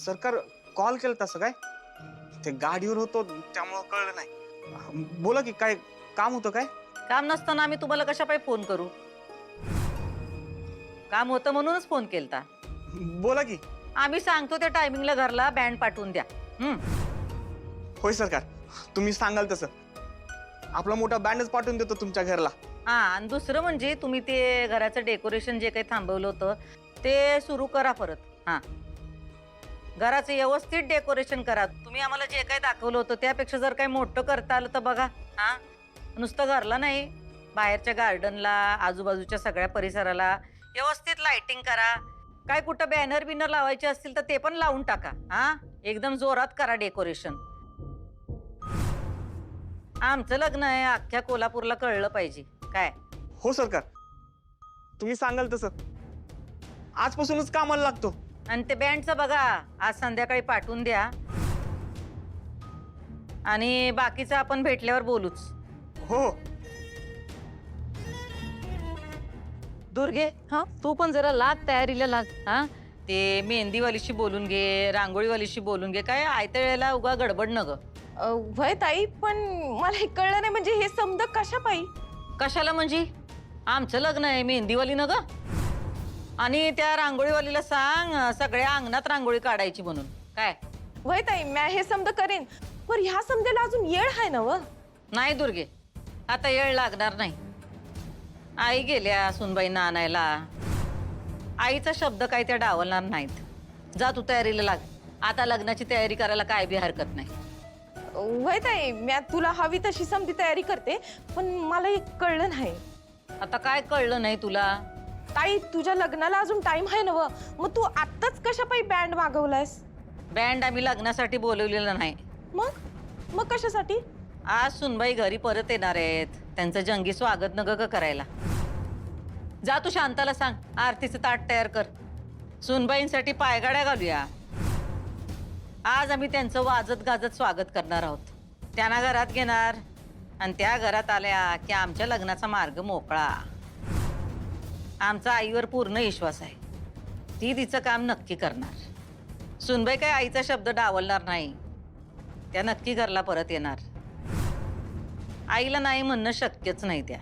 सरकार कॉल केला तसं काय ते गाडीवर होतो त्यामुळं कळलं नाही बोला की काय काम होतं काय काम नसताना आम्ही तुम्हाला कशा पायी फोन करू काम होतं म्हणूनच फोन केलता बोला की आम्ही सांगतो त्या टायमिंगला घरला बँड पाठवून द्या होय सरकार तुम्ही सांगाल तसं आपला मोठा बँडच पाठवून देतो तुमच्या घरला हा आणि दुसरं म्हणजे तुम्ही ते घराचं डेकोरेशन जे काही थांबवलं होतं ते सुरू करा परत हा घराचं व्यवस्थित डेकोरेशन करा तुम्ही आम्हाला जे काही दाखवलं होतं त्यापेक्षा जर काही मोठं करता आलं तर बघा हा नुसतं घरला नाही बाहेरच्या गार्डनला आजूबाजूच्या सगळ्या परिसराला व्यवस्थित लाइटिंग करा काय कुठं बॅनर बिनर लावायचे असतील तर ते पण लावून टाका हा एकदम जोरात करा डेकोरेशन आमचं लग्न आहे अख्ख्या कोल्हापूरला कळलं पाहिजे काय हो सरकार तुम्ही सांगाल तसं आजपासूनच कामाला लागतो आणि ते बँडचं बघा आज संध्याकाळी पाठवून द्या आणि बाकीचं आपण भेटल्यावर बोलूच हो दुर्गे हा तू पण जरा लाग तयारीला लाग हा ते मेहंदीवालीशी बोलून घे रांगोळीवालीशी बोलून घे काय आयत्या वेळेला उगा गडबड न ग वय ताई पण मला हे कळलं नाही म्हणजे हे समज कशा पायी कशाला म्हणजे आमचं लग्न आहे मेहंदीवाली न ग आणि त्या रांगोळीवालीला सांग सगळ्या अंगणात रांगोळी काढायची म्हणून काय वय ताई मी हे समज करेन पण ह्या समजायला अजून येळ आहे ना व नाही दुर्गे आता येळ लागणार नाही आई गेल्या सुनबाईंना आणायला आईचा शब्द काय त्या डावलणार नाहीत जा तू तयारीला लाग आता लग्नाची तयारी करायला काय बी हरकत नाही वय ताई मी तुला हवी तशी समधी तयारी करते पण मला हे कळलं नाही आता काय कळलं नाही तुला ताई तुझ्या लग्नाला अजून टाइम आहे ना व मग तू आत्ताच कशा पायी बँड मागवलायस बँड आम्ही लग्नासाठी बोलवलेलं नाही मग कशासाठी आज सुनबाई घरी परत येणार आहेत त्यांचं जंगी स्वागत नग ग करायला जा तू शांताला सांग आरतीचं ताट तयार कर सुनबाईंसाठी पायगाड्या घालूया आज आम्ही त्यांचं वाजत गाजत स्वागत करणार आहोत त्यांना घरात घेणार आणि त्या घरात आल्या की आमच्या लग्नाचा मार्ग मोकळा आमचा आईवर पूर्ण विश्वास आहे ती तिचं काम नक्की करणार सुनबाई काही आईचा शब्द डावलणार नाही त्या नक्की घरला परत येणार आईला नाही म्हणणं शक्यच नाही त्या